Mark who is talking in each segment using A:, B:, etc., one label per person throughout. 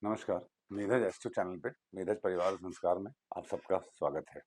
A: नमस्कार। Neeraj astro channel पे नीरज परिवार संस्कार में आप सबका स्वागत है।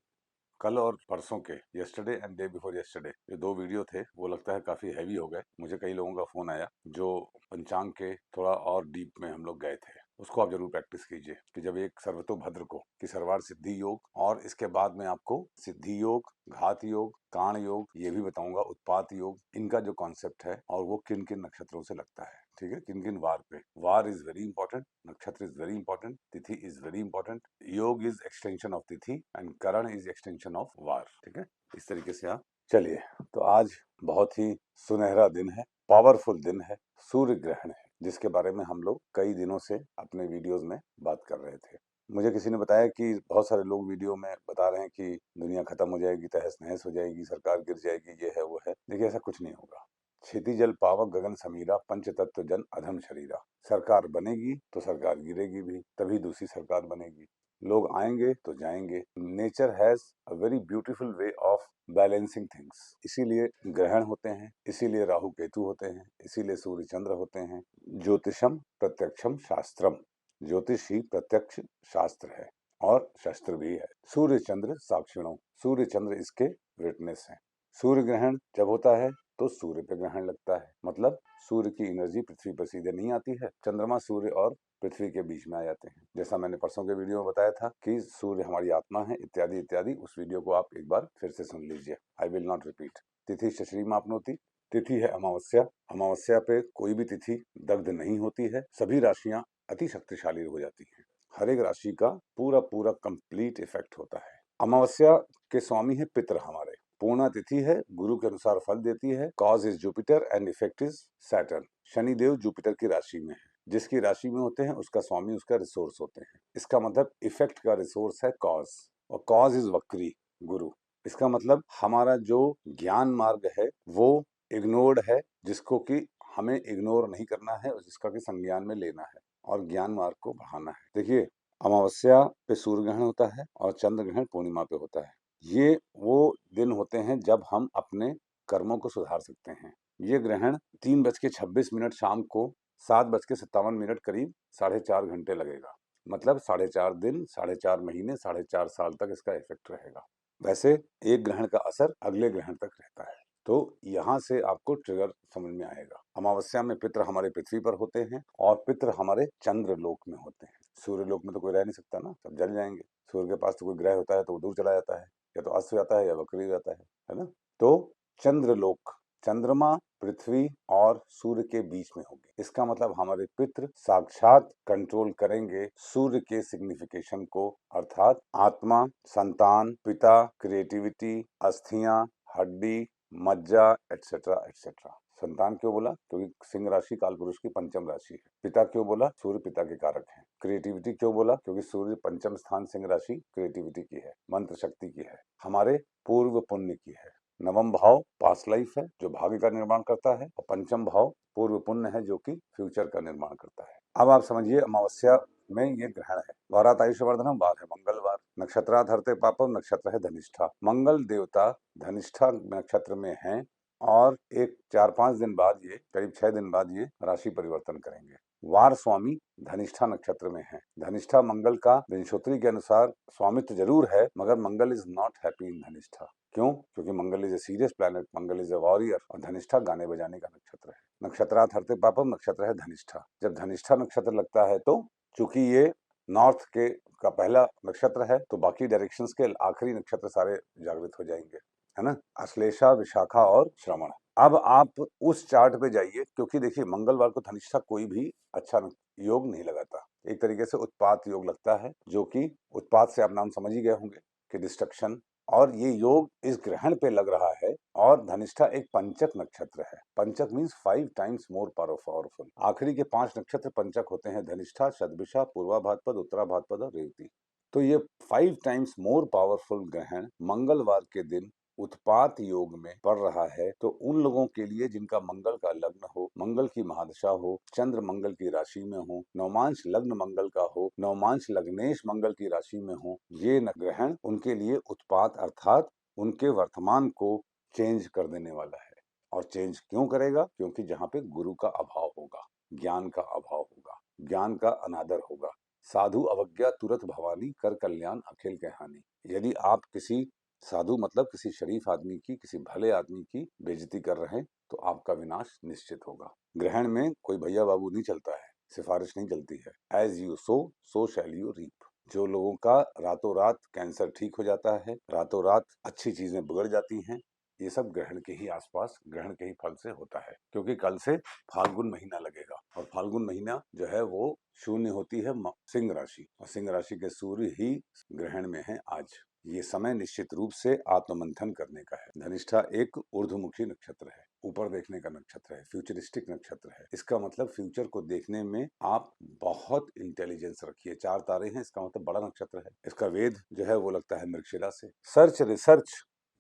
A: कल और परसों के yesterday and day before yesterday जो दो वीडियो थे वो लगता है काफी हैवी हो गए। मुझे कई लोगों का फोन आया जो पंचांग के थोड़ा और डीप में हम लोग गए थे। उसको आप जरूर प्रैक्टिस कीजिए कि जब एक सर्वतोभद्र को कि सर्वार सिद्धि योग और इसके बाद में आपको सिद्धि योग, घात योग, काण योग, ये भी बताऊंगा उत्पात योग, इनका जो कॉन्सेप्ट है और वो किन किन नक्षत्रों से लगता है। ठीक है, किन किन वार पे। वार इज वेरी इंपॉर्टेंट, नक्षत्र इज वेरी इंपॉर्टेंट, तिथि इज वेरी इंपॉर्टेंट, योग इज एक्सटेंशन ऑफ तिथि and Karan is extension of war. ठीक है, इस तरीके से आप चलिए। तो आज बहुत ही सुनहरा दिन है, पावरफुल दिन है, सूर्य ग्रहण है, जिसके बारे में हम लोग कई दिनों से अपने वीडियोस में बात कर रहे थे। मुझे किसी ने बताया कि बहुत सारे लोग वीडियो में बता रहे हैं कि दुनिया खत्म हो जाएगी, तहस नहस हो जाएगी, सरकार गिर जाएगी, ये है वो है। देखिए, ऐसा कुछ नहीं होगा। क्षिति जल पावक गगन समीरा, पंच तत्व जन अधम शरीरा। सरकार बनेगी तो सरकार गिरेगी भी, तभी दूसरी सरकार बनेगी। लोग आएंगे तो जाएंगे। Nature has a very beautiful way of balancing things. इसीलिए ग्रहण होते हैं, इसीलिए राहु केतु होते हैं, इसीलिए सूर्य चंद्र होते हैं। ज्योतिषम प्रत्यक्षम शास्त्रम। ज्योतिष ही प्रत्यक्ष शास्त्र है और शस्त्र भी है। सूर्य चंद्र साक्षिणों, सूर्य चंद्र इसके विटनेस हैं। सूर्य ग्रहण जब होता है तो सूर्य पे ग्रहण लगता है, मतलब सूर्य की एनर्जी पृथ्वी पर सीधे नहीं आती है, चंद्रमा सूर्य और पृथ्वी के बीच में आ जाते हैं। जैसा मैंने परसों के वीडियो में बताया था कि सूर्य हमारी आत्मा है, इत्यादि इत्यादि। उस वीडियो को आप एक बार फिर से सुन लीजिए, आई विल नॉट रिपीट। तिथि शश्री मापनोति, तिथि है अमावस्या। अमावस्या पे कोई भी तिथि दग्ध नहीं होती है, सभी राशियां अति शक्तिशाली हो जाती हैं। हर एक राशि का पूरा पूरा कंप्लीट इफेक्ट होता है। अमावस्या के स्वामी है पितर हमारे। पूर्णा तिथि है, गुरु के अनुसार फल देती है। Cause is Jupiter and effect is Saturn. Shanidev Jupiter की राशि में है, जिसकी राशि में होते हैं उसका स्वामी उसका रिसोर्स होते हैं। इसका मतलब इफेक्ट का रिसोर्स है कॉज, और कॉज इज वक्री गुरु। इसका मतलब हमारा जो ज्ञान मार्ग है वो इग्नोर्ड है, जिसको कि हमें इग्नोर नहीं करना है और जिसका कि संज्ञान में लेना है और ज्ञान मार्ग को बढ़ाना है। देखिए, अमावस्या पे सूर्य ग्रहण होता है और चंद्र ग्रहण पूर्णिमा पे होता है। ये वो दिन होते हैं जब हम अपने कर्मों को सुधार सकते हैं। ये ग्रहण 3:26 शाम को 7:57 करीब 4.5 घंटे लगेगा। मतलब 4.5 दिन, 4.5 महीने, 4.5 साल तक इसका इफेक्ट रहेगा। वैसे एक ग्रहण का असर अगले ग्रहण तक रहता है। तो यहाँ से आपको ट्रिगर समझ में आएगा। अमावस्या में पितर हमारे पृथ्वी पर होते हैं और पितर हमारे चंद्र लोक में होते हैं। सूर्य लोक में तो कोई रह नहीं सकता ना, सब जल जाएंगे। सूर्य के पास तो कोई ग्रह होता है तो वो दूर चला जाता है, या तो अस्त हो जाता है या वक्री हो जाता है ना। तो चंद्रलोक, चंद्रमा पृथ्वी और सूर्य के बीच में होंगे। इसका मतलब हमारे पितृ साक्षात कंट्रोल करेंगे सूर्य के सिग्निफिकेशन को, अर्थात आत्मा, संतान, पिता, क्रिएटिविटी, अस्थियां, हड्डी, मज्जा, एटसेट्रा एटसेट्रा। संतान क्यों बोला? क्योंकि सिंह राशि कालपुरुष की पंचम राशि है। पिता क्यों बोला? सूर्य पिता के कारक है। क्रिएटिविटी क्यों बोला? क्योंकि सूर्य पंचम स्थान सिंह राशि क्रिएटिविटी की है, मंत्र शक्ति की है, हमारे पूर्व पुण्य की है। नवम भाव पास्ट लाइफ है जो भाग्य का निर्माण करता है, और पंचम भाव पूर्व पुण्य है जो कि फ्यूचर का निर्माण करता है। अब आप समझिए, अमावस्या में ये ग्रहण है। वारात आयुष्यवर्धनम, वार है मंगलवार। नक्षत्रात् हरते पापम, नक्षत्र है धनिष्ठा। मंगल देवता धनिष्ठा नक्षत्र में हैं और एक 4-5 दिन बाद, ये करीब 6 दिन बाद ये राशि परिवर्तन करेंगे। वार स्वामी धनिष्ठा नक्षत्र में है। धनिष्ठा मंगल का विंशोत्तरी के अनुसार स्वामित्व जरूर है, मगर Mangal is not happy in Dhanishtha. क्यों? क्योंकि Mangal is a serious planet, Mangal is a warrior, और धनिष्ठा गाने बजाने का नक्षत्र है। नक्षत्रात् हरते पापम, नक्षत्र है धनिष्ठा। जब धनिष्ठा नक्षत्र लगता है तो चूंकि ये नॉर्थ के का पहला नक्षत्र है, तो बाकी डायरेक्शंस के आखिरी नक्षत्र सारे जागृत हो जाएंगे, है ना। अश्लेषा, विशाखा और श्रवण। अब आप उस चार्ट पे जाइए, क्योंकि देखिए मंगलवार को धनिष्ठा कोई भी अच्छा योग नहीं लगाता। एक तरीके से उत्पात योग लगता है, जो कि उत्पात से आप नाम समझ ही गए होंगे कि डिस्ट्रक्शन। और ये योग इस ग्रहण पे लग रहा है, और धनिष्ठा एक पंचक नक्षत्र है। पंचक मीन्स 5 टाइम्स मोर पावरफुल। आखिरी के 5 नक्षत्र पंचक होते हैं, धनिष्ठा, शतभिषा, पूर्वा भाद्रपद, उत्तरा भाद्रपद और रेवती। तो ये 5 टाइम्स मोर पावरफुल ग्रहण मंगलवार के दिन उत्पात योग में पड़ रहा है। तो उन लोगों के लिए जिनका मंगल का लग्न हो, मंगल की महादशा हो, चंद्र मंगल की राशि में हो, नवमांश लग्न मंगल का हो, नवमांश लग्नेश मंगल की राशि में हो, ये ग्रहण उनके लिए उत्पात अर्थात उनके वर्तमान को चेंज कर देने वाला है। और चेंज क्यों करेगा? क्योंकि जहाँ पे गुरु का अभाव होगा, ज्ञान का अभाव होगा, ज्ञान का अनादर होगा। साधु अवज्ञा तुरत भवानी, कर कल्याण अखिल के हानि। यदि आप किसी साधु मतलब किसी शरीफ आदमी की, किसी भले आदमी की बेइज्जती कर रहे हैं तो आपका विनाश निश्चित होगा। ग्रहण में कोई भैया बाबू नहीं चलता है, सिफारिश नहीं चलती है। As you sow shall you reap. जो लोगों का रातों रात कैंसर ठीक हो जाता है, रातों रात अच्छी चीजें बिगड़ जाती हैं, ये सब ग्रहण के ही आसपास, ग्रहण के ही फल से होता है। क्योंकि कल से फाल्गुन महीना लगेगा और फाल्गुन महीना जो है वो शून्य होती है सिंह राशि, और सिंह राशि के सूर्य ही ग्रहण में है आज। ये समय निश्चित रूप से आत्ममंथन करने का है। धनिष्ठा एक ऊर्ध्वमुखी नक्षत्र है, ऊपर देखने का नक्षत्र है, फ्यूचरिस्टिक नक्षत्र है। इसका मतलब फ्यूचर को देखने में आप बहुत इंटेलिजेंस रखिए। 4 तारे हैं, इसका मतलब बड़ा नक्षत्र है। इसका वेद जो है वो लगता है मृगशिरा से। सर्च रिसर्च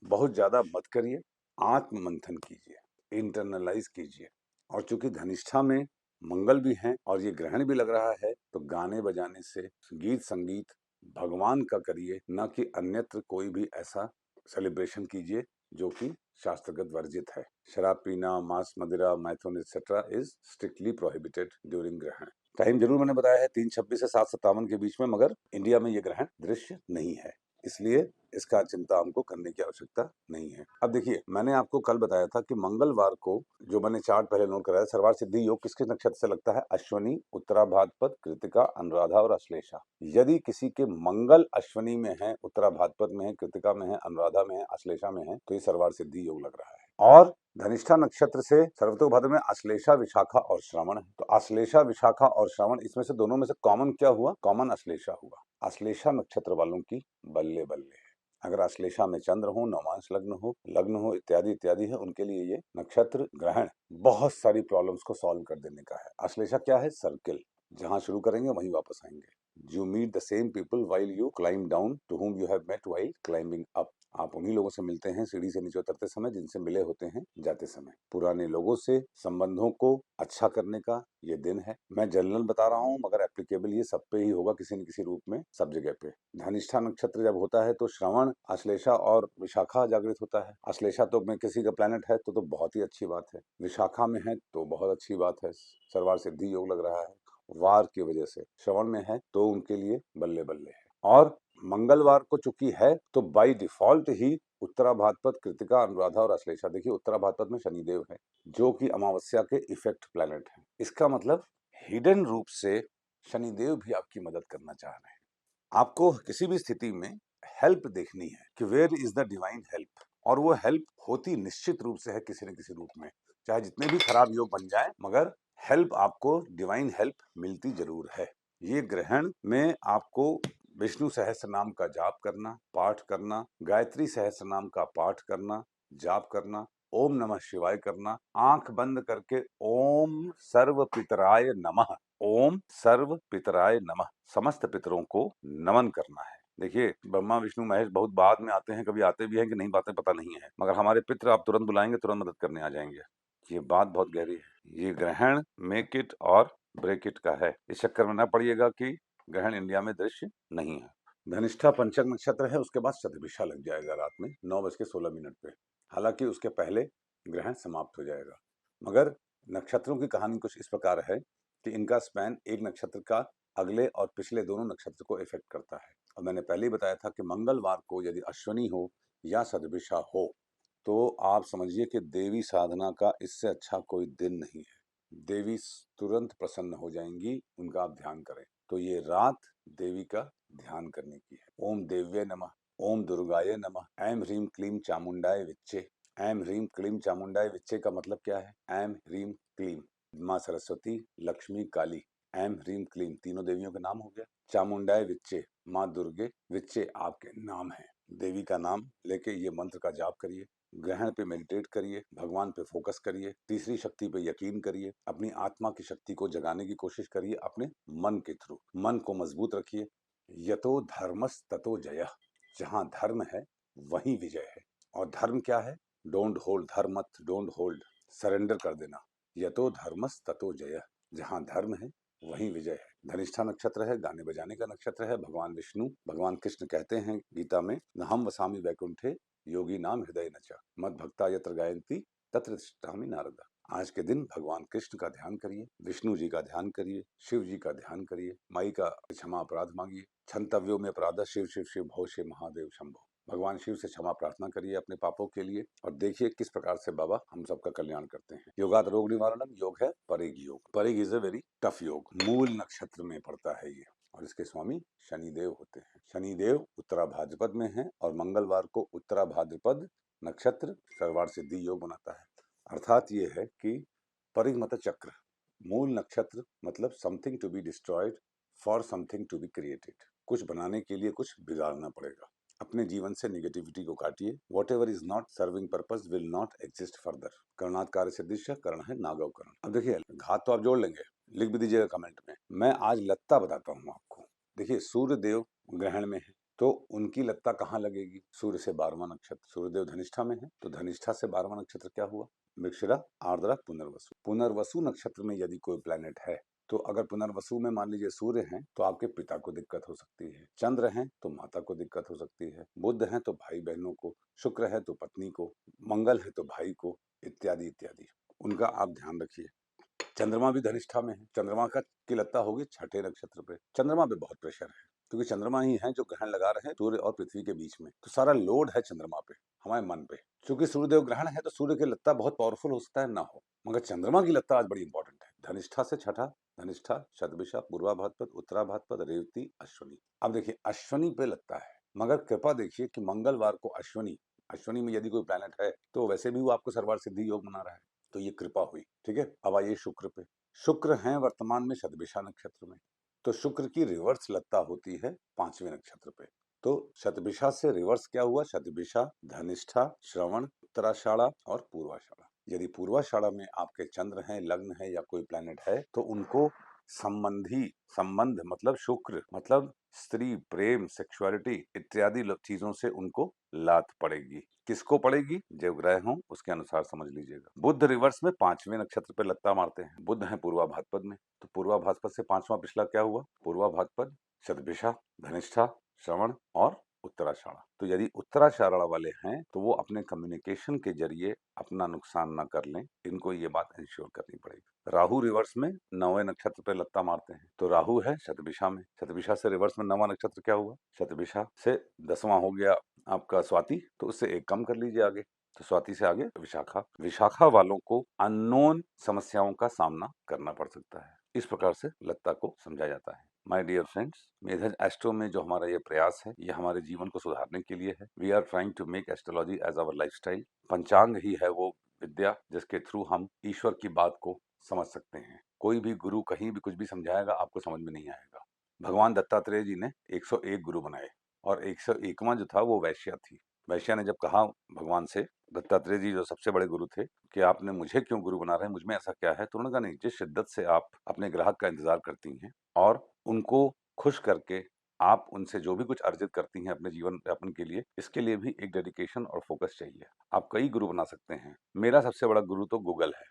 A: बहुत ज्यादा मत करिए, आत्ममंथन कीजिए, इंटरनलाइज कीजिए। और चूंकि धनिष्ठा में मंगल भी है और ये ग्रहण भी लग रहा है, तो गाने बजाने से, गीत संगीत भगवान का करिए, न कि अन्यत्र कोई भी ऐसा सेलिब्रेशन कीजिए जो कि शास्त्रगत वर्जित है। शराब पीना, मांस मदिरा, मैथुन etcetera is strictly prohibited during ग्रहण। टाइम जरूर मैंने बताया है 3:26 से 7:57 के बीच में, मगर इंडिया में ये ग्रहण दृश्य नहीं है, इसलिए इसका चिंता हमको करने की आवश्यकता नहीं है। अब देखिए, मैंने आपको कल बताया था कि मंगलवार को, जो मैंने चार्ट पहले नोट कराया, सर्वार सिद्धि योग किसके नक्षत्र से लगता है? अश्विनी, उत्तराभाद्रपद, कृतिका, अनुराधा और अश्लेषा। यदि किसी के मंगल अश्विनी में है, उत्तराभाद्रपद में है, कृतिका में है, अनुराधा में है, अश्लेषा में है, तो ये सर्वार सिद्धि योग लग रहा है। और धनिष्ठा नक्षत्र से सर्वतोभाद्र में अश्लेषा, विशाखा और श्रवण है। तो अश्लेषा, विशाखा और श्रवण, इसमें से दोनों में से कॉमन क्या हुआ? कॉमन अश्लेषा हुआ। अश्लेषा नक्षत्र वालों की बल्ले बल्ले है। अगर अश्लेषा में चंद्र हो, नवांश लग्न हो इत्यादि इत्यादि है, उनके लिए ये नक्षत्र ग्रहण बहुत सारी प्रॉब्लम्स को सॉल्व कर देने का है। अश्लेषा क्या है? सर्किल, जहां शुरू करेंगे वहीं वापस आएंगे। You meet the same people while you climb down to whom you have met while climbing up। आप उन्हीं लोगों से मिलते हैं सीढ़ी से नीचे उतरते समय जिनसे मिले होते हैं जाते समय। पुराने लोगों से संबंधों को अच्छा करने का ये दिन है। मैं जनरल बता रहा हूँ, मगर एप्लीकेबल ये सब पे ही होगा, किसी न किसी रूप में, सब जगह पे। धनिष्ठा नक्षत्र जब होता है तो श्रवण, अश्लेषा और विशाखा जागृत होता है। अश्लेषा तो में किसी का प्लेनेट है तो बहुत ही अच्छी बात है। विशाखा में है तो बहुत अच्छी बात है, सर्वार सिद्धि योग लग रहा है। वार की वजह से श्रवण में है तो उनके लिए बल्ले बल्ले है। और मंगलवार को चूंकि है तो बाय डिफॉल्ट ही उत्तराभाद्रपद, कृतिका, अनुराधा और अश्लेषा। देखिए, उत्तराभाद्रपद में शनिदेव है जो कि अमावस्या के इफेक्ट प्लैनेट है। इसका मतलब हिडन रूप से शनिदेव भी आपकी मदद करना चाह रहे हैं। आपको किसी भी स्थिति में हेल्प देखनी है कि where is the divine help, और वो हेल्प होती निश्चित रूप से है किसी न किसी रूप में। चाहे जितने भी खराब योग बन जाए, मगर हेल्प आपको, डिवाइन हेल्प मिलती जरूर है। ये ग्रहण में आपको विष्णु सहस्त्र नाम का जाप करना, पाठ करना, गायत्री सहस्त्र नाम का पाठ करना, जाप करना, ओम नमः शिवाय करना, आंख बंद करके ओम सर्व पितराय नमः, ओम सर्व पितराय नमः, समस्त पितरों को नमन करना है। देखिए, ब्रह्मा विष्णु महेश बहुत बाद में आते हैं, कभी आते भी हैं कि नहीं आते पता नहीं है, मगर हमारे पितर आप तुरंत बुलाएंगे, तुरंत मदद करने आ जाएंगे। ये बात बहुत गहरी है। ये ग्रहण मेक इट और ब्रेक इट का है। इस चक्कर में न पड़िएगा कि ग्रहण इंडिया में दृश्य नहीं है। धनिष्ठा पंचक नक्षत्र है, उसके बाद शतभिषा लग जाएगा रात में 9:16 पे। हालांकि उसके पहले ग्रहण समाप्त हो जाएगा। मगर नक्षत्रों की कहानी कुछ इस प्रकार है कि इनका स्पैन एक नक्षत्र का अगले और पिछले दोनों नक्षत्र को इफेक्ट करता है। और मैंने पहले ही बताया था कि मंगलवार को यदि अश्विनी हो या शतभिषा हो तो आप समझिए कि देवी साधना का इससे अच्छा कोई दिन नहीं है। देवी तुरंत प्रसन्न हो जाएंगी, उनका आप ध्यान करें। तो ये रात देवी का ध्यान करने की है। ओम देव्ये नमः, ओम दुर्गाये नमः, ऐम ह्रीम क्लीम चामुंडाय विच्चे। ऐम ह्रीम क्लीम चामुंडाय विच्चे का मतलब क्या है? ऐम ह्रीम क्लीम, माँ सरस्वती, लक्ष्मी, काली। ऐम ह्रीम क्लीम तीनों देवियों के नाम हो गया। चामुंडाय विच्चे, माँ दुर्गे, विच्चे आपके नाम है। देवी का नाम लेके ये मंत्र का जाप करिए, ग्रहण पे मेडिटेट करिए, भगवान पे फोकस करिए, तीसरी शक्ति पे यकीन करिए, अपनी आत्मा की शक्ति को जगाने की कोशिश करिए अपने मन के थ्रू। मन को मजबूत रखिए। यतो धर्मस ततो जयः, जहां धर्म है वहीं विजय है। और धर्म क्या है? डोंट होल्ड, धर्म मत, डोंट होल्ड, सरेंडर कर देना। यतो धर्मस ततो जयः, जहां धर्म है वहीं विजय है। धनिष्ठा नक्षत्र है, गाने बजाने का नक्षत्र है। भगवान विष्णु, भगवान कृष्ण कहते हैं गीता में, नहम वसामि वैकुंठे योगी नाम हृदय नच, मद भक्ता यत्र गायन्ति तत्र तिष्ठामि नारद। आज के दिन भगवान कृष्ण का ध्यान करिए, विष्णु जी का ध्यान करिए, शिव जी का ध्यान करिए, माई का क्षमा अपराध मांगिए। क्षंतव्यो में अपराध शिव शिव शिव भो शिव महादेव शंभो। भगवान शिव से क्षमा प्रार्थना करिए अपने पापों के लिए और देखिए किस प्रकार से बाबा हम सबका कल्याण करते हैं। योगात रोग निवारणम योग है परेग योग। परेग इज अ वेरी टफ योग। मूल नक्षत्र में पड़ता है ये और इसके स्वामी शनिदेव होते हैं। शनिदेव उत्तरा भाद्रपद में है और मंगलवार को उत्तरा भाद्रपद नक्षत्र सर्वार्थ सिद्धि योग बनाता है। अर्थात ये है कि परिगमत चक्र, मूल नक्षत्र मतलब something to be destroyed for something to be created. कुछ बनाने के लिए कुछ बिगाड़ना पड़ेगा। अपने जीवन से निगेटिविटी को काटिए। Whatever is not serving purpose will not exist further. करणात् कार्य सिद्धिश्च कर्ण है नागव कर्ण। अब देखिए घात तो आप जोड़ लेंगे, लिख भी दीजिएगा कमेंट में। मैं आज लत्ता बताता हूँ आपको। देखिए सूर्य देव ग्रहण में है तो उनकी लत्ता कहाँ लगेगी? सूर्य से 12वां नक्षत्र। सूर्यदेव धनिष्ठा में है तो धनिष्ठा से 12वां नक्षत्र क्या हुआ? मृगशिरा, आर्द्रा, पुनर्वसु। पुनर्वसु नक्षत्र में यदि कोई प्लेनेट है तो अगर पुनर्वसु में मान लीजिए सूर्य हैं तो आपके पिता को दिक्कत हो सकती है। चंद्र हैं तो माता को दिक्कत हो सकती है। बुध हैं तो भाई बहनों को, शुक्र है तो पत्नी को, मंगल है तो भाई को, इत्यादि इत्यादि। उनका आप ध्यान रखिए। चंद्रमा भी धनिष्ठा में है। चंद्रमा का की लत्ता होगी छठे नक्षत्र पे। चंद्रमा पे बहुत प्रेशर है क्योंकि चंद्रमा ही है जो ग्रहण लगा रहे हैं सूर्य और पृथ्वी के बीच में। तो सारा लोड है चंद्रमा पे, हमारे मन पे। क्योंकि सूर्यदेव ग्रहण है तो सूर्य की लत्ता बहुत पावरफुल हो सकता है ना हो, मगर चंद्रमा की लत्ता आज बड़ी इंपॉर्टेंट है। धनिष्ठा से छठा, धनिष्ठा, शतभिषा, पूर्वा भाद्रपद, उत्तरा भाद्रपद, रेवती, अश्विनी। अब देखिए अश्विनी पे लगता है, मगर कृपा देखिए कि मंगलवार को अश्विनी, अश्विनी में यदि कोई प्लैनेट है तो वैसे भी वो आपको सर्वार्थ सिद्धि योग बना रहा है। तो ये कृपा हुई, ठीक है। अब आइए शुक्र पे। शुक्र हैं वर्तमान में शतभिषा नक्षत्र में, तो शुक्र की रिवर्स लत्ता होती है 5वें नक्षत्र पे। तो शतभिषा से रिवर्स क्या हुआ? शतभिषा, धनिष्ठा, श्रवण, उत्तराषाढ़ा और पूर्वाषाढ़ा। यदि पूर्वाषाढ़ा में आपके चंद्र हैं, लग्न है या कोई प्लैनेट है तो उनको संबंधी, संबंध मतलब शुक्र मतलब स्त्री, प्रेम, सेक्सुअलिटी इत्यादि चीजों से उनको लात पड़ेगी। किसको पड़ेगी? जो ग्रह हों उसके अनुसार समझ लीजिएगा। बुध रिवर्स में 5वें नक्षत्र पे लत्ता मारते हैं। बुध है पूर्वा भाद्रपद में, तो पूर्वा भाद्रपद से 5वां पिछला क्या हुआ? पूर्वा भाद्रपद, शतभिषा, धनिष्ठा, श्रवण और उत्तराषाढ़ा। तो यदि उत्तराषाढ़ा वाले हैं तो वो अपने कम्युनिकेशन के जरिए अपना नुकसान ना कर लें, इनको ये बात इंश्योर करनी पड़ेगी। राहु रिवर्स में 9वें नक्षत्र पे लत्ता मारते हैं, तो राहु है शतभिषा में। शतभिषा से रिवर्स में 9वां नक्षत्र क्या हुआ? शतभिषा से 10वां हो गया आपका स्वाति, तो उससे एक कम कर लीजिए आगे, तो स्वाति से आगे विशाखा। विशाखा वालों को अननोन समस्याओं का सामना करना पड़ सकता है। इस प्रकार से लत्ता को समझा जाता है। माय डियर फ्रेंड्स, मेधज एस्ट्रो में जो हमारा ये प्रयास है ये हमारे जीवन को सुधारने के लिए है। We are trying to make astrology as our lifestyle. पंचांग ही है वो विद्या जिसके थ्रू हम ईश्वर की बात को समझ सकते हैं। कोई भी गुरु कहीं भी कुछ भी समझाएगा आपको समझ में नहीं आएगा। भगवान दत्तात्रेय जी ने 101 गुरु बनाए और 101वां जो था वो वैश्या थी। वैश्या ने जब कहा भगवान से, दत्तात्रेय जी जो सबसे बड़े गुरु थे, कि आपने मुझे क्यों गुरु बना रहे हैं, मुझ में ऐसा क्या है? तो उन्होंने कहा नहीं, जिस शिद्दत से आप अपने ग्राहक का इंतजार करती हैं और उनको खुश करके आप उनसे जो भी कुछ अर्जित करती हैं अपने जीवन यापन के लिए, इसके लिए भी एक डेडिकेशन और फोकस चाहिए। आप कई गुरु बना सकते हैं। मेरा सबसे बड़ा गुरु तो गूगल है,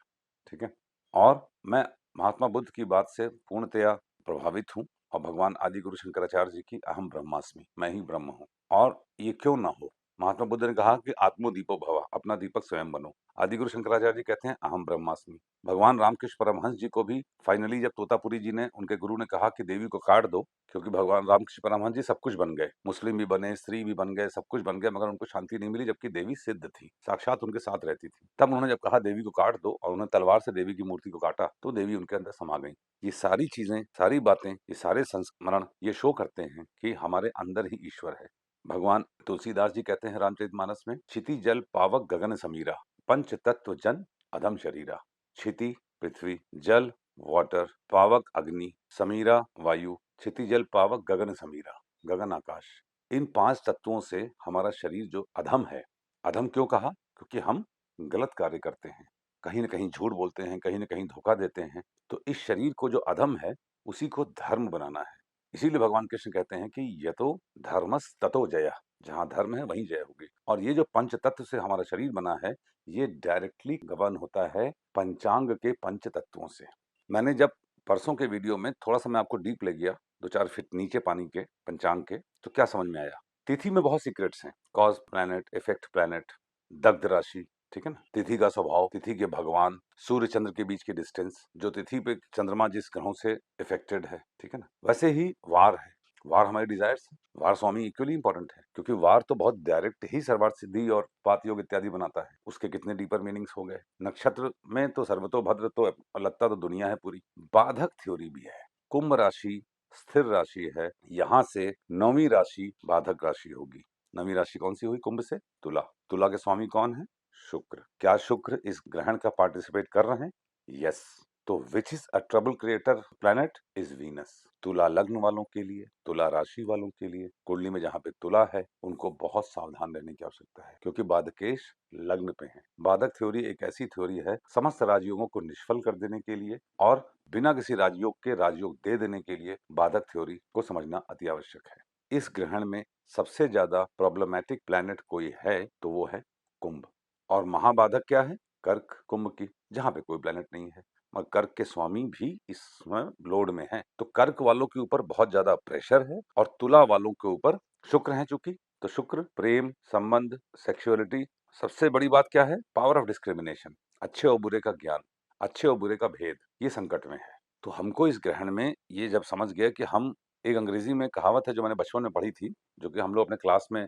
A: ठीक है। और मैं महात्मा बुद्ध की बात से पूर्णतया प्रभावित हूँ और भगवान आदि गुरु शंकराचार्य जी की अहम ब्रह्मास्मि, मैं ही ब्रह्म हूँ। और ये क्यों ना हो? महात्मा बुद्ध ने कहा कि आत्मो दीपो भव, अपना दीपक स्वयं बनो। आदि गुरु शंकराचार्य जी कहते हैं अहम ब्रह्मास्मि। भगवान रामकृष्ण परमहंस जी को भी फाइनली जब तोतापुरी जी ने, उनके गुरु ने कहा कि देवी को काट दो, क्योंकि भगवान रामकृष्ण परमहंस जी सब कुछ बन गए, मुस्लिम भी बने, स्त्री भी बन गए, सब कुछ बन गए, मगर उनको शांति नहीं मिली, जबकि देवी सिद्ध थी, साक्षात उनके साथ रहती थी। तब उन्होंने जब कहा देवी को काट दो और उन्होंने तलवार से देवी की मूर्ति को काटा तो देवी उनके अंदर समा गई। ये सारी चीजें, सारी बातें, ये सारे संस्मरण ये शो करते हैं कि हमारे अंदर ही ईश्वर है। भगवान तुलसीदास जी कहते हैं रामचरितमानस में, क्षिति जल पावक गगन समीरा, पंच तत्व जन अधम शरीरा। क्षिति पृथ्वी, जल वाटर, पावक अग्नि, समीरा वायु, क्षिति जल पावक गगन समीरा, गगन आकाश। इन 5 तत्वों से हमारा शरीर जो अधम है, अधम क्यों कहा? क्योंकि हम गलत कार्य करते हैं, कहीं न कहीं झूठ बोलते हैं, कहीं न कहीं धोखा देते हैं। तो इस शरीर को जो अधम है उसी को धर्म बनाना है। इसीलिए भगवान कृष्ण कहते हैं कि यतो धर्मस् ततो जयः, जहाँ धर्म है वहीं जय होगी। और ये जो पंच तत्व से हमारा शरीर बना है, ये डायरेक्टली गवर्न होता है पंचांग के पंच तत्वों से। मैंने जब परसों के वीडियो में थोड़ा-सा मैं आपको डीप ले गया, 2-4 फीट नीचे पानी के पंचांग के, तो क्या समझ में आया? तिथि में बहुत सीक्रेट्स हैं, कॉज़ प्लैनेट, इफेक्ट प्लैनेट, दग्ध राशि, ठीक है ना। तिथि का स्वभाव, तिथि के भगवान, सूर्य चंद्र के बीच की डिस्टेंस, जो तिथि पे चंद्रमा जिस ग्रहों से इफेक्टेड है, ठीक है ना। वैसे ही वार है, वार हमारे डिजायर्स है, वार स्वामी इक्वली इंपॉर्टेंट है, क्योंकि वार तो बहुत डायरेक्ट ही सर्वार्थ सिद्धि और पात योग इत्यादि बनाता है। उसके कितने डीपर मीनिंग्स हो गए। नक्षत्र में तो सर्वतोभद्र तो लगता तो दुनिया है पूरी। बाधक थ्योरी भी है। कुंभ राशि स्थिर राशि है, यहाँ से 9वीं राशि बाधक राशि होगी। 9वीं राशि कौन सी हुई? कुंभ से तुला। तुला के स्वामी कौन है? शुक्र। क्या शुक्र इस ग्रहण का पार्टिसिपेट कर रहे हैं? यस। तो which is a trouble creator planet is Venus. तुला लग्न वालों के लिए, तुला राशि वालों के लिए, कुंडली में जहां पे तुला है उनको बहुत सावधान रहने की आवश्यकता है, क्योंकि बाधकेश लग्न पे है। बाधक थ्योरी एक ऐसी थ्योरी है समस्त राजयोगों को निष्फल कर देने के लिए और बिना किसी राजयोग के राजयोग दे देने के लिए बाधक थ्योरी को समझना अति आवश्यक है। इस ग्रहण में सबसे ज्यादा प्रॉब्लमैटिक प्लैनेट कोई है तो वो है कुंभ। और महाबाधक क्या है? कर्क कुंभ की, जहां पे कोई प्लैनेट नहीं है। मगर कर्क के स्वामी भी इसमें लोड में है, तो कर्क वालों के ऊपर बहुत ज्यादा प्रेशर है और तुला वालों के ऊपर शुक्र है। चूंकि तो शुक्र प्रेम संबंध सेक्सुअलिटी, सबसे बड़ी बात क्या है? पावर ऑफ डिस्क्रिमिनेशन, अच्छे और बुरे का ज्ञान, अच्छे और बुरे का भेद, ये संकट में है। तो हमको इस ग्रहण में ये जब समझ गया कि हम, एक अंग्रेजी में कहावत है जो मैंने बचपन में पढ़ी थी, जो कि हम लोग अपने क्लास में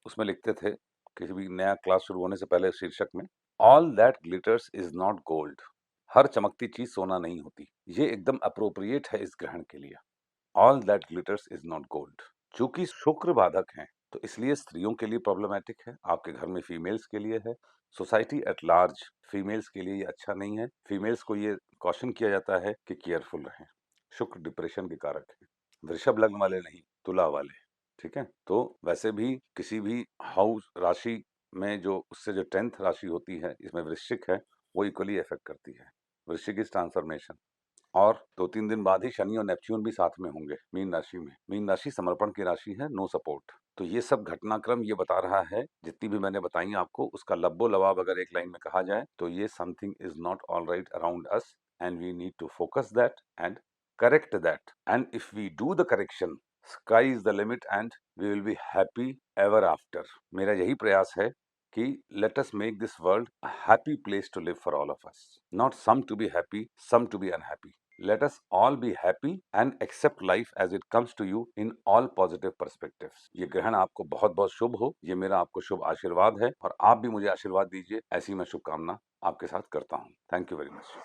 A: उसमें लिखते थे, किसी भी नया क्लास शुरू होने से पहले शीर्षक में, all that glitters is not gold. हर चमकती चीज सोना नहीं होती। ये एकदम अप्रोप्रिएट है इस ग्रहण के लिए। All that glitters is not gold. चूंकि शुक्र बाधक हैं तो इसलिए स्त्रियों के लिए प्रॉब्लमैटिक है, आपके घर में फीमेल्स के लिए है, सोसाइटी एट लार्ज फीमेल्स के लिए ये अच्छा नहीं है। फीमेल्स को ये कॉशन किया जाता है कि केयरफुल रहें। शुक्र डिप्रेशन के कारक है। वृषभ लग्न वाले नहीं, तुला वाले, ठीक है। तो वैसे भी किसी भी हाउस राशि में जो उससे जो 10th राशि होती है, इसमें वृश्चिक है, वो इक्वली इफेक्ट करती है। वृश्चिक इज ट्रांसफॉर्मेशन। और 2-3 दिन बाद ही शनि और नेपच्यून भी साथ में होंगे मीन राशि में। मीन राशि समर्पण की राशि है, नो सपोर्ट। तो ये सब घटनाक्रम ये बता रहा है, जितनी भी मैंने बताई आपको, उसका लब्बो लवाब अगर एक लाइन में कहा जाए तो ये something is not all right around us and we need to focus that and correct that. And if we do the correction, sky is the limit and we will be happy ever after. मेरा यही प्रयास है कि let us make this world a happy place to live for all of us. Not some to be happy, some to be unhappy. Let us all be happy and accept life as it comes to you in all positive perspectives. ये ग्रहण आपको बहुत बहुत शुभ हो, ये मेरा आपको शुभ आशीर्वाद है और आप भी मुझे आशीर्वाद दीजिए, ऐसी मैं शुभकामना आपके साथ करता हूँ। Thank you very much.